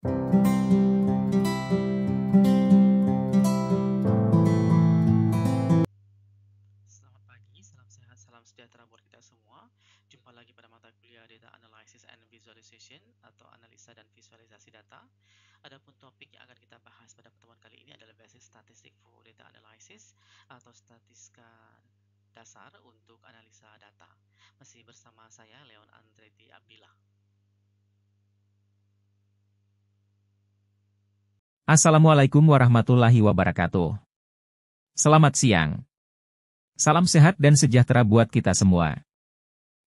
Selamat pagi, salam sehat, salam sejahtera buat kita semua. Jumpa lagi pada mata kuliah Data Analysis and Visualization atau analisa dan visualisasi data. Adapun topik yang akan kita bahas pada pertemuan kali ini adalah basis statistik for data analysis atau statistika dasar untuk analisa data. Masih bersama saya Leon Andreti Abdillah. Assalamualaikum warahmatullahi wabarakatuh. Selamat siang. Salam sehat dan sejahtera buat kita semua.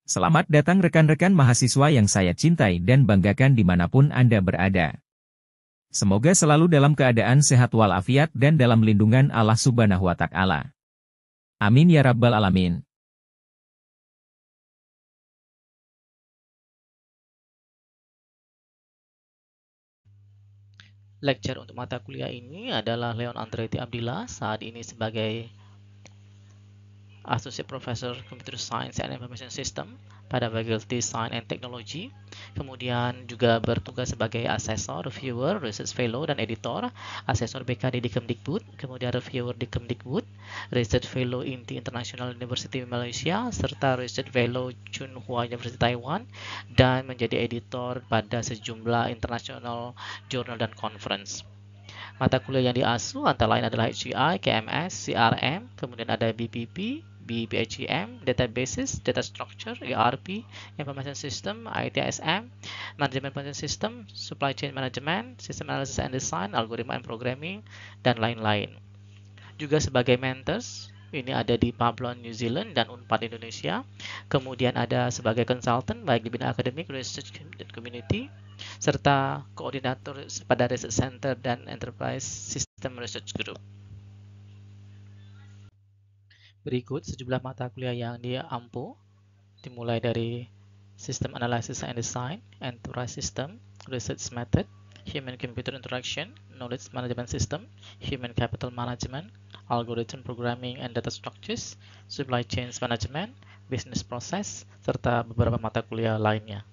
Selamat datang rekan-rekan mahasiswa yang saya cintai dan banggakan dimanapun Anda berada. Semoga selalu dalam keadaan sehat walafiat dan dalam lindungan Allah Subhanahu wa Ta'ala. Amin ya Rabbal 'Alamin. Lecture untuk mata kuliah ini adalah Leon Andreti Abdillah, saat ini sebagai Associate Professor Computer Science and Information System pada Faculty Science and Technology. Kemudian juga bertugas sebagai asesor, reviewer, research fellow, dan editor. Asesor BKD di Kemdikbud, kemudian reviewer di Kemdikbud, research fellow INTI International University Malaysia, serta research fellow Tsinghua University Taiwan, dan menjadi editor pada sejumlah international journal dan conference. Mata kuliah yang diasuh antara lain adalah HCI, KMS, CRM, kemudian ada BPP, BPHEM, Databases, Data Structure, ERP, Information System, ITSM, Management Information System, Supply Chain Management, System Analysis and Design, Algorithm and Programming, dan lain-lain. Juga sebagai mentors, ini ada di Pablo, New Zealand, dan Unpad Indonesia. Kemudian ada sebagai consultant, baik di bidang akademik, research, dan community, serta koordinator pada Research Center dan Enterprise System Research Group. Berikut sejumlah mata kuliah yang diampu, dimulai dari System Analysis and Design, Enterprise System, Research Method, Human-Computer Interaction, Knowledge Management System, Human Capital Management, Algorithm Programming and Data Structures, Supply Chains Management, Business Process, serta beberapa mata kuliah lainnya.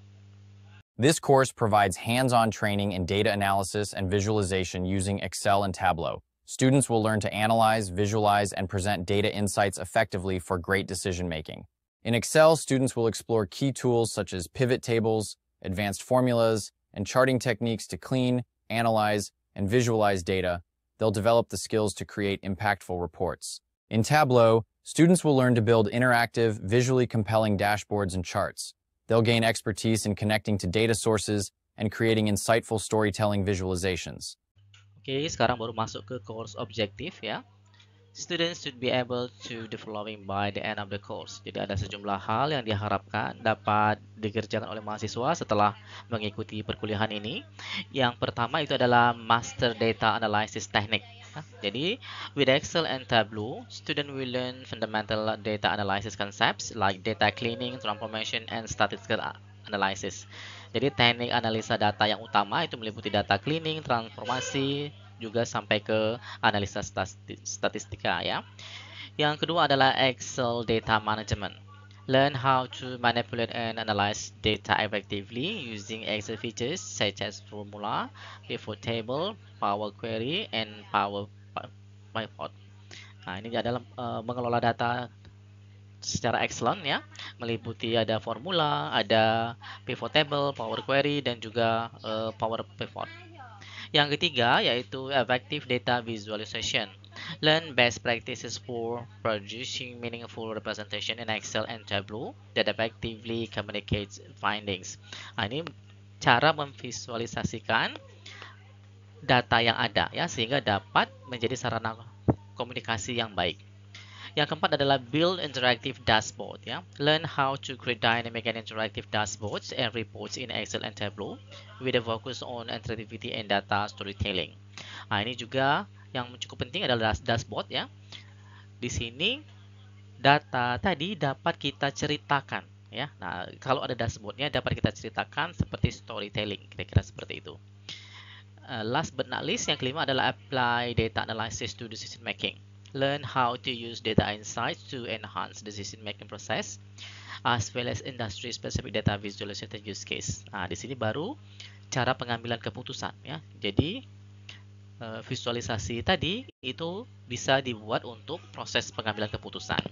This course provides hands-on training in data analysis and visualization using Excel and Tableau. Students will learn to analyze, visualize, and present data insights effectively for great decision-making. In Excel, students will explore key tools such as pivot tables, advanced formulas, and charting techniques to clean, analyze, and visualize data. They'll develop the skills to create impactful reports. In Tableau, students will learn to build interactive, visually compelling dashboards and charts. They'll gain expertise in connecting to data sources and creating insightful storytelling visualizations. Oke, sekarang baru masuk ke course objektif ya. Students should be able to the following by the end of the course. Jadi ada sejumlah hal yang diharapkan dapat dikerjakan oleh mahasiswa setelah mengikuti perkuliahan ini. Yang pertama itu adalah Master Data Analysis Technique. Jadi, with Excel and Tableau, student will learn fundamental data analysis concepts like data cleaning, transformation, and statistical analysis. Jadi teknik analisa data yang utama itu meliputi data cleaning, transformasi, juga sampai ke analisa statistika ya. Yang kedua adalah Excel Data Management. Learn how to manipulate and analyze data effectively using Excel features such as formula, pivot table, Power Query, and Power Pivot. Nah, ini adalah mengelola data secara excellent ya, meliputi ada formula, ada pivot table, Power Query, dan juga Power Pivot. Yang ketiga yaitu Effective Data Visualization. Learn best practices for producing meaningful representation in Excel and Tableau that effectively communicates findings. Nah, ini cara memvisualisasikan data yang ada ya, sehingga dapat menjadi sarana komunikasi yang baik. Yang keempat adalah build interactive dashboard ya. Learn how to create dynamic and interactive dashboards and reports in Excel and Tableau with a focus on interactivity and data storytelling. Nah, ini juga yang cukup penting adalah dashboard ya. Di sini data tadi dapat kita ceritakan ya. Nah, kalau ada dashboardnya dapat kita ceritakan seperti storytelling, kira-kira seperti itu. Last but not least, yang kelima adalah apply data analysis to decision making. Learn how to use data insights to enhance decision-making process, as well as industry-specific data visualization use case. Nah, di sini baru cara pengambilan keputusan ya. Jadi visualisasi tadi itu bisa dibuat untuk proses pengambilan keputusan.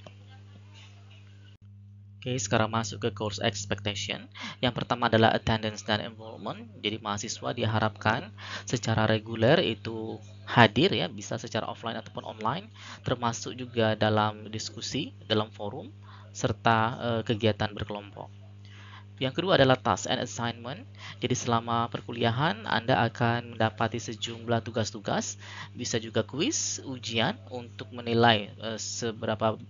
Oke, sekarang masuk ke course expectation. Yang pertama adalah attendance dan enrollment. Jadi mahasiswa diharapkan secara reguler itu hadir ya, bisa secara offline ataupun online, termasuk juga dalam diskusi, dalam forum, serta kegiatan berkelompok. Yang kedua adalah task and assignment. Jadi selama perkuliahan Anda akan mendapati sejumlah tugas-tugas, bisa juga kuis, ujian untuk menilai seberapa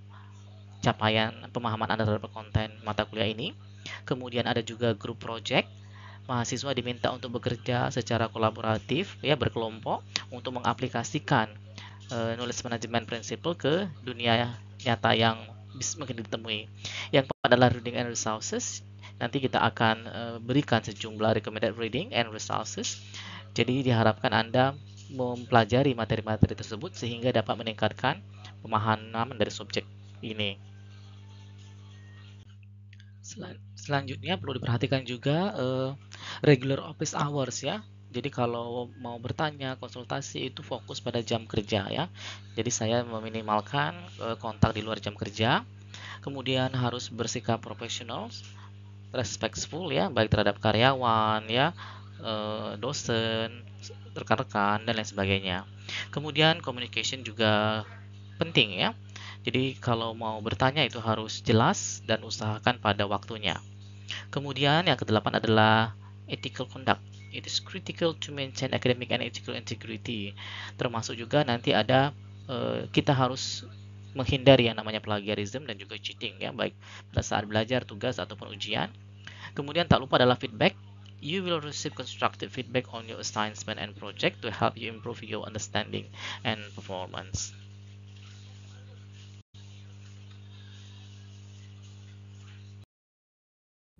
capaian pemahaman Anda terhadap konten mata kuliah ini. Kemudian ada juga group project. Mahasiswa diminta untuk bekerja secara kolaboratif ya, berkelompok untuk mengaplikasikan knowledge management principle ke dunia nyata yang mungkin ditemui. Yang keempat adalah reading and resources. Nanti kita akan berikan sejumlah recommended reading and resources. Jadi diharapkan Anda mempelajari materi-materi tersebut sehingga dapat meningkatkan pemahaman dari subjek ini. Selanjutnya perlu diperhatikan juga regular office hours ya. Jadi kalau mau bertanya, konsultasi itu fokus pada jam kerja ya. Jadi saya meminimalkan kontak di luar jam kerja. Kemudian harus bersikap profesional, respectful ya, baik terhadap karyawan ya, dosen, rekan-rekan dan lain sebagainya. Kemudian communication juga penting ya. Jadi kalau mau bertanya itu harus jelas dan usahakan pada waktunya. Kemudian yang kedelapan adalah ethical conduct. It is critical to maintain academic and ethical integrity. Termasuk juga nanti ada kita harus menghindari yang namanya plagiarism dan juga cheating ya, baik pada saat belajar, tugas ataupun ujian. Kemudian tak lupa adalah feedback. You will receive constructive feedback on your assignment and project to help you improve your understanding and performance.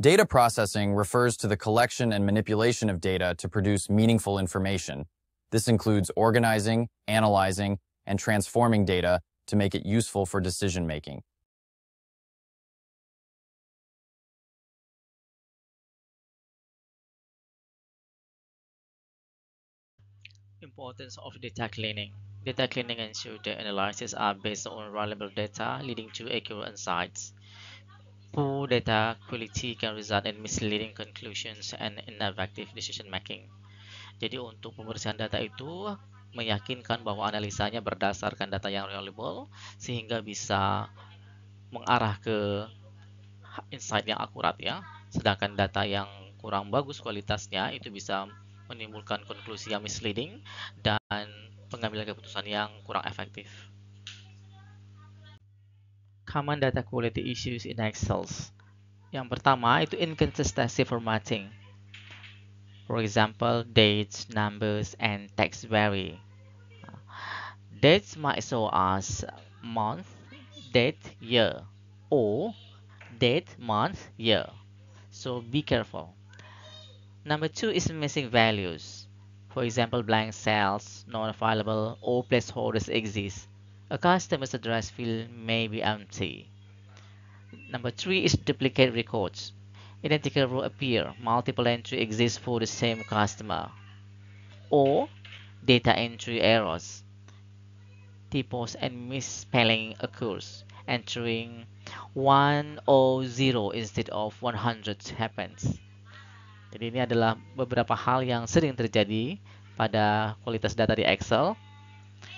Data processing refers to the collection and manipulation of data to produce meaningful information. This includes organizing, analyzing, and transforming data to make it useful for decision-making. Importance of data cleaning. Data cleaning ensures the analyses are based on reliable data, leading to accurate insights. Poor data quality can result in misleading conclusions and ineffective decision making. Jadi untuk pembersihan data itu meyakinkan bahwa analisanya berdasarkan data yang reliable sehingga bisa mengarah ke insight yang akurat ya. Sedangkan data yang kurang bagus kualitasnya itu bisa menimbulkan konklusi yang misleading dan pengambilan keputusan yang kurang efektif. Common data quality issues in Excel. Yang pertama itu inconsistency formatting. For example, dates, numbers, and text vary. Dates might show as month, date, year, or date, month, year. So be careful. Number two is missing values. For example, blank cells, not available, or placeholders exist. A customer's address field may be empty. Number three is duplicate records. Identical row appear, multiple entry exists for the same customer. Or data entry errors. Typos and misspelling occurs. Entering 100 instead of 100 happens. Jadi ini adalah beberapa hal yang sering terjadi pada kualitas data di Excel.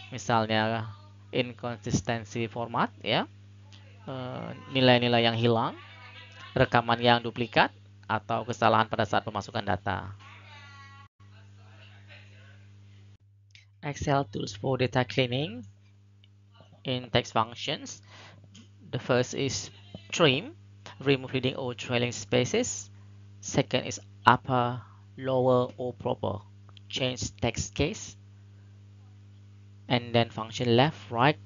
Misalnya inkonsistensi format ya, nilai-nilai yang hilang, rekaman yang duplikat, atau kesalahan pada saat pemasukan data. Excel tools for data cleaning in text functions. The first is trim, remove leading or trailing spaces. Second is upper, lower, or proper, change text case. And then function left, right,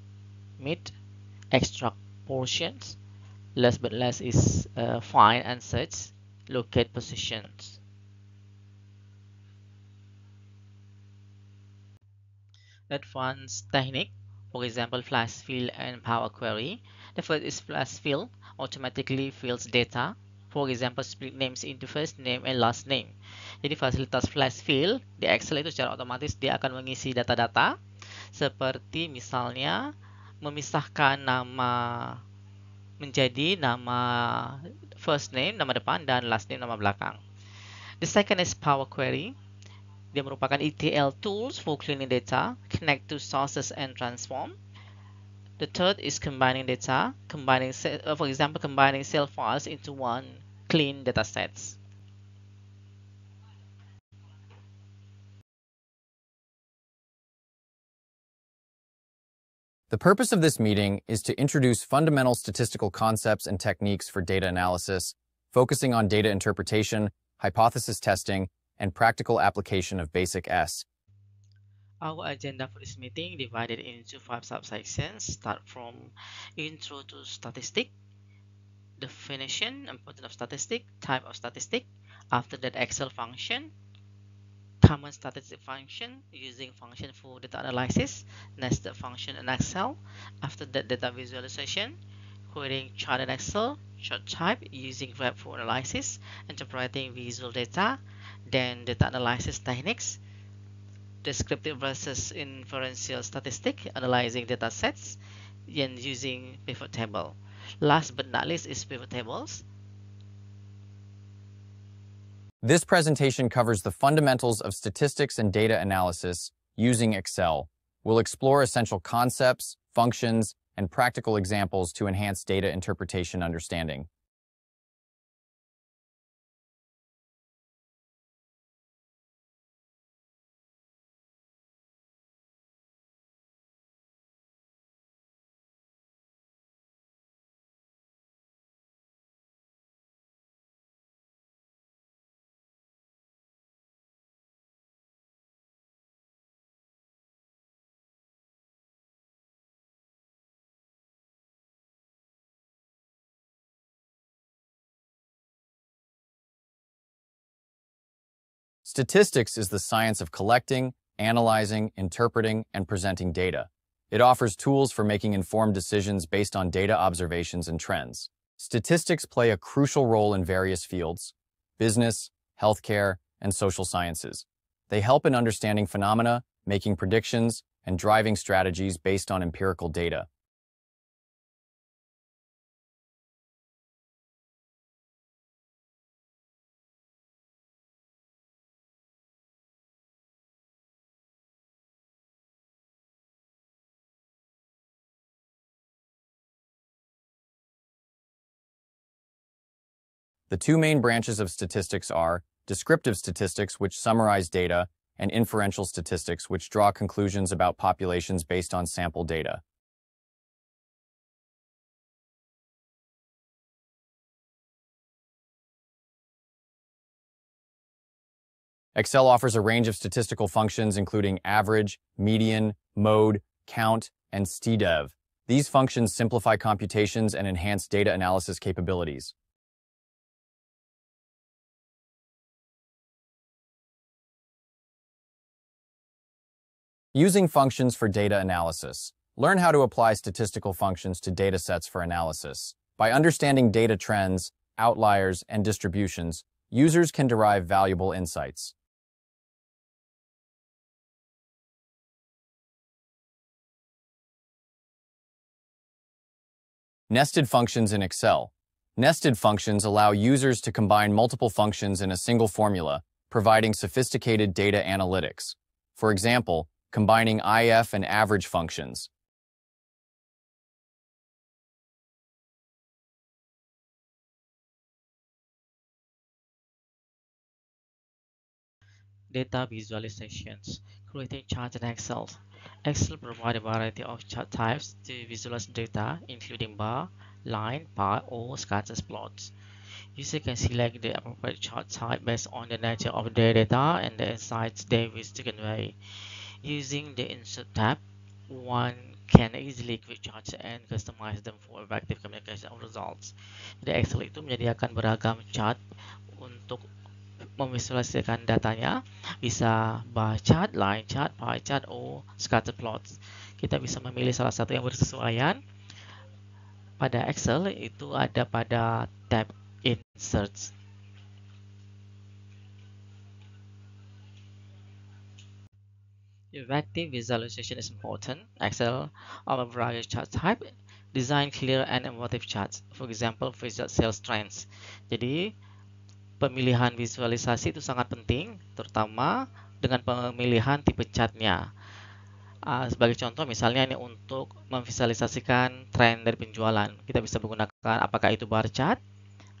mid, extract portions. Last but last is find and search, locate positions. Advanced technique, for example, flash fill and Power Query. The first is flash fill, automatically fills data. For example, split names into first name and last name. Jadi fasilitas flash fill di Excel itu secara otomatis dia akan mengisi data-data seperti misalnya memisahkan nama menjadi nama first name, nama depan, dan last name, nama belakang. The second is Power Query. Dia merupakan ETL tools for cleaning data, connect to sources and transform. The third is combining data, for example, combining cell files into one clean data sets. The purpose of this meeting is to introduce fundamental statistical concepts and techniques for data analysis, focusing on data interpretation, hypothesis testing, and practical application of Basic S. Our agenda for this meeting divided into 5 subsections. Start from intro to statistic, definition, importance of statistic, type of statistic, after that Excel function, common statistic function using function for data analysis, nested function in Excel, after that data visualization, creating chart in Excel, chart type using web for analysis, interpreting visual data, then data analysis techniques, descriptive versus inferential statistic, analyzing data sets, and using pivot table. Last but not least is pivot tables. This presentation covers the fundamentals of statistics and data analysis using Excel. We'll explore essential concepts, functions, and practical examples to enhance data interpretation understanding. Statistics is the science of collecting, analyzing, interpreting, and presenting data. It offers tools for making informed decisions based on data observations and trends. Statistics play a crucial role in various fields: business, healthcare, and social sciences. They help in understanding phenomena, making predictions, and driving strategies based on empirical data. The two main branches of statistics are descriptive statistics, which summarize data, and inferential statistics, which draw conclusions about populations based on sample data. Excel offers a range of statistical functions including average, median, mode, count, and stdev. These functions simplify computations and enhance data analysis capabilities. Using functions for data analysis. Learn how to apply statistical functions to data sets for analysis. By understanding data trends, outliers, and distributions, users can derive valuable insights. Nested functions in Excel. Nested functions allow users to combine multiple functions in a single formula, providing sophisticated data analytics. For example, combining IF and average functions. Data visualizations. Creating charts in Excel. Excel provides a variety of chart types to visualize data, including bar, line, pie, or scatter plots. User can select the appropriate chart type based on the nature of their data and the insights they wish to convey. Using the Insert tab, one can easily create charts and customize them for effective communication of results. Jadi Excel itu menyediakan beragam chart untuk memvisualisasikan datanya, bisa bar chart, line chart, pie chart, or scatter plots. Kita bisa memilih salah satu yang bersesuaian. Pada Excel itu ada pada tab inserts. Effective visualization is important. Excel offers various chart type, design clear and emotive charts. For example, visual sales trends. Jadi, pemilihan visualisasi itu sangat penting, terutama dengan pemilihan tipe chartnya. Sebagai contoh, misalnya ini untuk memvisualisasikan tren dari penjualan, kita bisa menggunakan apakah itu bar chart,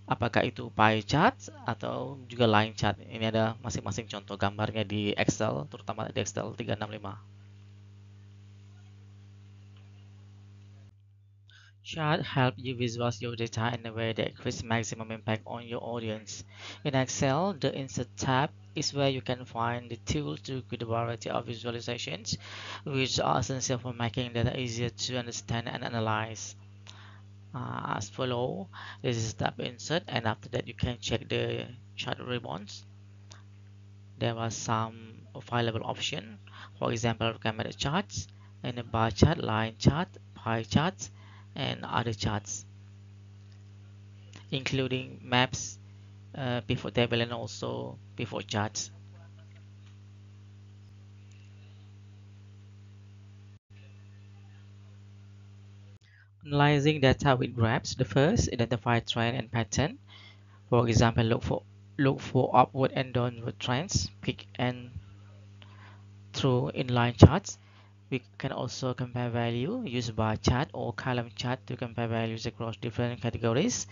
apakah itu pie chart, atau juga line chart. Ini ada masing-masing contoh gambarnya di Excel, terutama di Excel 365. Chart help you visualize your data in a way that creates maximum impact on your audience. In Excel, the Insert tab is where you can find the tools to create a variety of visualizations, which are essential for making data easier to understand and analyze. As follow, this is tab Insert, and after that you can check the chart ribbons. There are some available options, for example, recommended charts, and a bar chart, line chart, pie charts, and other charts, including maps, pivot table, and also pivot charts. Analyzing data with graphs. The first, identify trend and pattern. For example, look for upward and downward trends. Pick and through inline charts. We can also compare value. Use bar chart or column chart to compare values across different categories.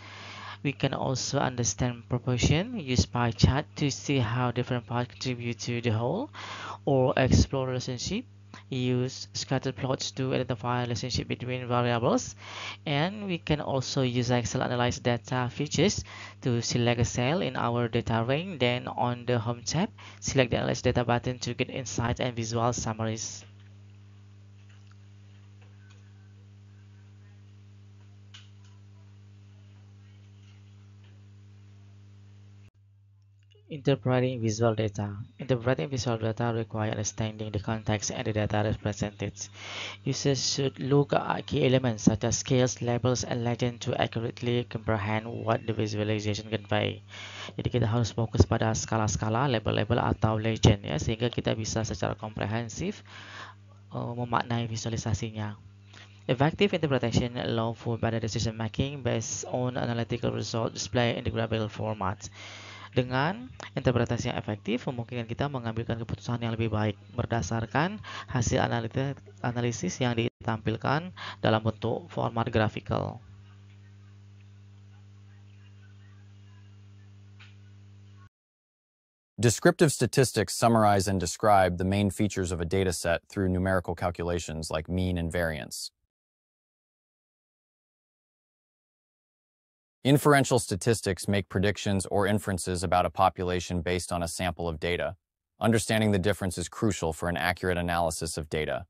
We can also understand proportion. Use pie chart to see how different parts contribute to the whole, or explore relationship. Use scatter plots to identify relationship between variables, and we can also use Excel Analyze Data features to select a cell in our data ring. Then on the Home tab, select the Analyze Data button to get insights and visual summaries. Interpreting visual data. Interpreting visual data requires understanding the context and the data represented. Users should look at key elements such as scales, labels, and legend to accurately comprehend what the visualization convey. Jadi kita harus fokus pada skala-skala, label-label atau legend ya, sehingga kita bisa secara komprehensif memaknai visualisasinya. Effective interpretation allow for better decision making based on analytical result display in the graphical format. Dengan interpretasi yang efektif, memungkinkan kita mengambilkan keputusan yang lebih baik berdasarkan hasil analisis yang ditampilkan dalam bentuk format grafikal. Descriptive statistics summarize and describe the main features of a dataset through numerical calculations like mean and variance. Inferential statistics make predictions or inferences about a population based on a sample of data. Understanding the difference is crucial for an accurate analysis of data.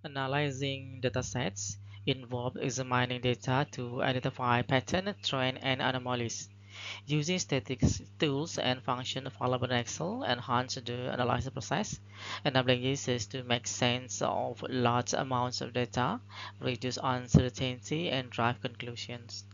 Analyzing datasets involves examining data to identify pattern, trend, and anomalies. Using statistics tools and functions available in Excel enhance the analysis process, enabling users to make sense of large amounts of data, reduce uncertainty, and drive conclusions.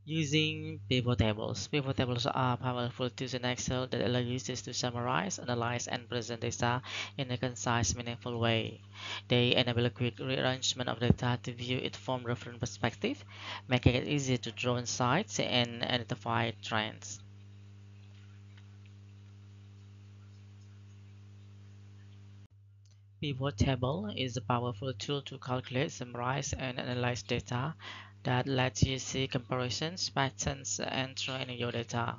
Using pivot tables. Pivot tables are powerful tools in Excel that allow users to summarize, analyze, and present data in a concise, meaningful way. They enable a quick rearrangement of data to view it from different perspectives, making it easier to draw insights and identify trends. Pivot table is a powerful tool to calculate, summarize, and analyze data that lets you see comparisons, patterns, and trends in your data.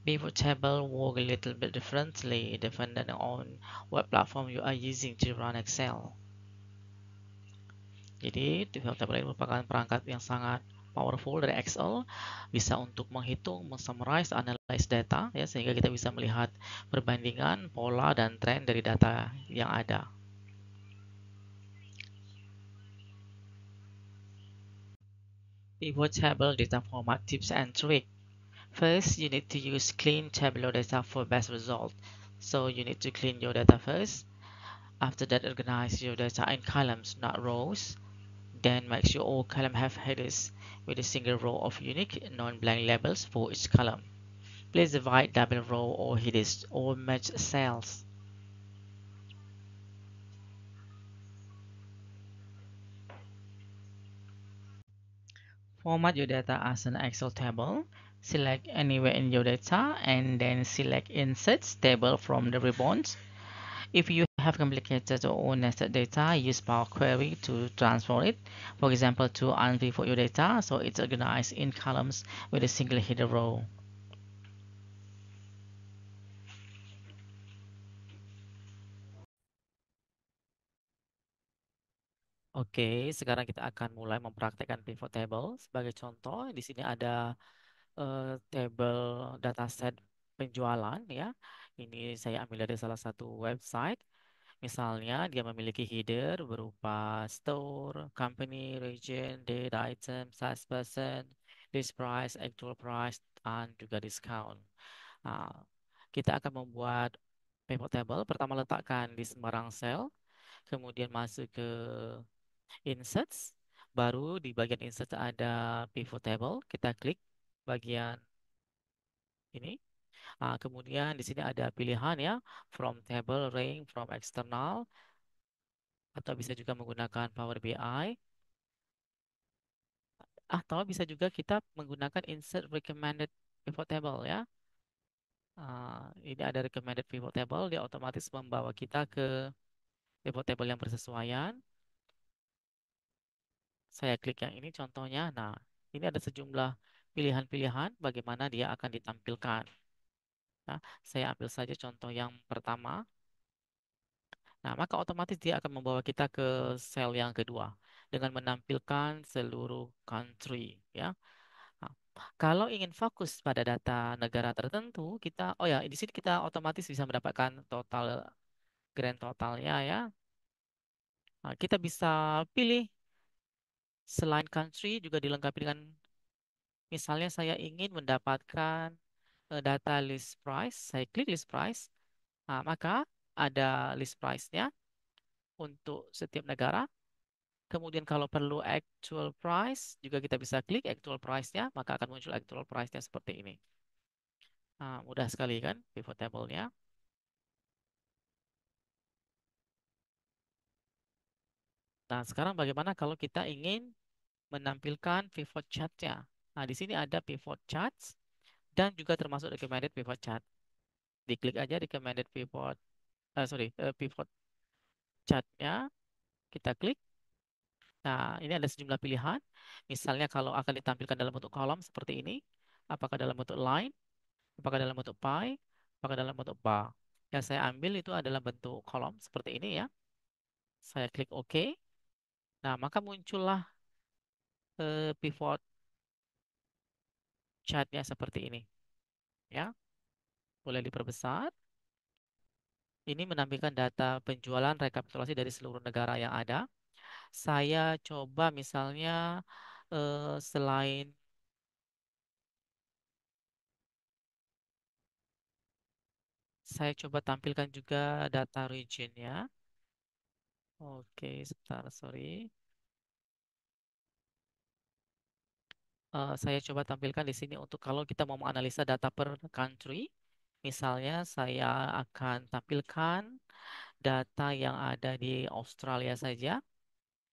Pivot table work a little bit differently depending on what platform you are using to run Excel. Jadi, pivot table ini merupakan perangkat yang sangat powerful dari Excel, bisa untuk menghitung, mensummarize, analyze data, ya, sehingga kita bisa melihat perbandingan, pola, dan tren dari data yang ada. Pivot table data format tips and trick. First, you need to use clean tabular data for best result. So you need to clean your data first. After that, organize your data in columns, not rows. Then make sure all columns have headers with a single row of unique non-blank labels for each column. Please divide double row or headers or match cells. Format your data as an Excel table. Select anywhere in your data and then select Insert Table from the ribbons. If you have complicated or nested data, use Power Query to transfer it. For example, to unpivot your data so it's organized in columns with a single header row. Oke, sekarang kita akan mulai mempraktekkan pivot table. Sebagai contoh, di sini ada table dataset penjualan ya. Ini saya ambil dari salah satu website. Misalnya dia memiliki header berupa store, company, region, date, item, size person, list price, actual price, dan juga discount. Nah, kita akan membuat pivot table. Pertama letakkan di sembarang cell, kemudian masuk ke inserts, baru di bagian insert ada pivot table. Kita klik bagian ini. Kemudian di sini ada pilihan ya, from table, rank, from external, atau bisa juga menggunakan Power BI, atau bisa juga kita menggunakan insert recommended pivot table ya. Ini ada recommended pivot table, dia otomatis membawa kita ke pivot table yang bersesuaian. Saya klik yang ini contohnya. Nah, ini ada sejumlah pilihan-pilihan bagaimana dia akan ditampilkan. Nah, saya ambil saja contoh yang pertama. Nah, maka otomatis dia akan membawa kita ke sel yang kedua dengan menampilkan seluruh country ya. Nah, kalau ingin fokus pada data negara tertentu, kita oh ya, di sini kita otomatis bisa mendapatkan total grand totalnya ya. Nah, kita bisa pilih selain country juga dilengkapi dengan misalnya saya ingin mendapatkan data list price, saya klik list price. Nah, maka ada list price-nya untuk setiap negara. Kemudian kalau perlu actual price, juga kita bisa klik actual price-nya, maka akan muncul actual price-nya seperti ini. Nah, mudah sekali kan pivot table-nya. Nah, sekarang bagaimana kalau kita ingin menampilkan pivot chart-nya? Nah, di sini ada pivot charts dan juga termasuk recommended pivot chart. Diklik aja recommended pivot, pivot chart-nya, kita klik. Nah, ini ada sejumlah pilihan. Misalnya kalau akan ditampilkan dalam bentuk kolom seperti ini, apakah dalam bentuk line, apakah dalam bentuk pie, apakah dalam bentuk bar. Yang saya ambil itu adalah bentuk kolom seperti ini ya. Saya klik OK. Nah, maka muncullah pivot chartnya seperti ini. Ya, boleh diperbesar. Ini menampilkan data penjualan rekapitulasi dari seluruh negara yang ada. Saya coba misalnya selain saya coba tampilkan juga data regionnya. Oke, sebentar, sorry. Saya coba tampilkan di sini untuk kalau kita mau menganalisa data per country. Misalnya saya akan tampilkan data yang ada di Australia saja.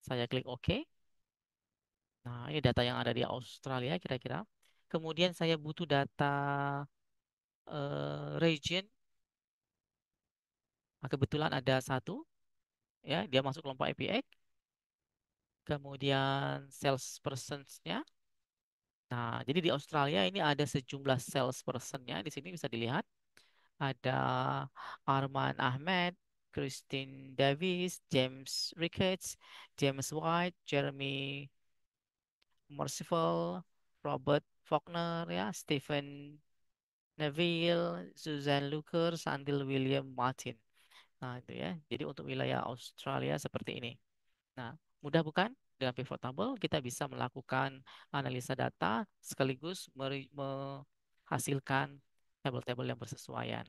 Saya klik OK. Nah, ini data yang ada di Australia kira-kira. Kemudian saya butuh data region. Nah, kebetulan ada satu, ya, dia masuk kelompok APX. Kemudian salespersons-nya. Nah, jadi di Australia ini ada sejumlah salesperson-nya. Di sini bisa dilihat. Ada Arman Ahmed, Christine Davis, James Ricketts, James White, Jeremy Merciful, Robert Faulkner, ya, Stephen Neville, Susan Luker, Sandil William Martin. Nah, itu ya. Jadi untuk wilayah Australia seperti ini. Nah, mudah bukan? Dengan pivot table, kita bisa melakukan analisa data sekaligus menghasilkan tabel-tabel yang bersesuaian.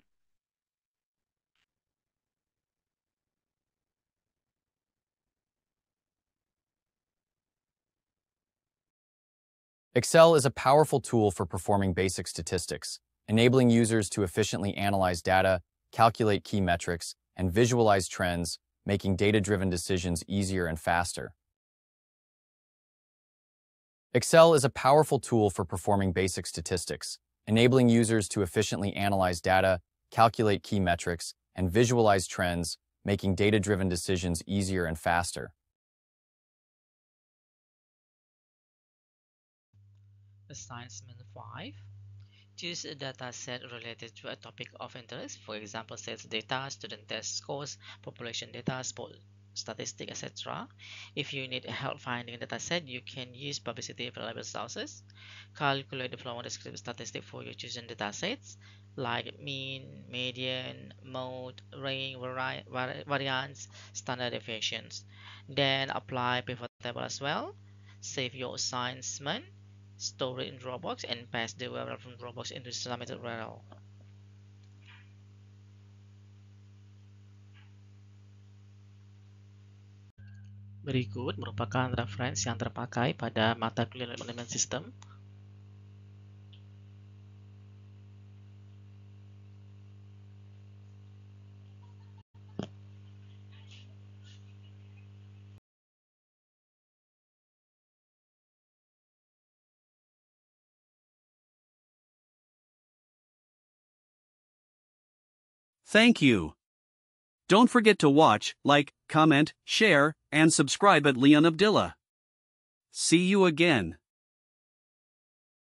Excel is a powerful tool for performing basic statistics, enabling users to efficiently analyze data, calculate key metrics, and visualize trends, making data-driven decisions easier and faster. Excel is a powerful tool for performing basic statistics, enabling users to efficiently analyze data, calculate key metrics, and visualize trends, making data-driven decisions easier and faster. Assignment 5. Choose a data set related to a topic of interest, for example, sales data, student test scores, population data, sport statistics, etc. If you need help finding a data set, you can use publicly available sources. Calculate the following descriptive statistics for your chosen data sets, like mean, median, mode, range, variance, standard deviations. Then apply pivot table as well. Save your assignment, store it in Dropbox, and paste the URL from Dropbox into the submitted URL. Berikut merupakan referensi yang terpakai pada mata kuliah manajemen sistem. Thank you. Don't forget to watch, like, comment, share, and subscribe at Leon Abdillah. See you again.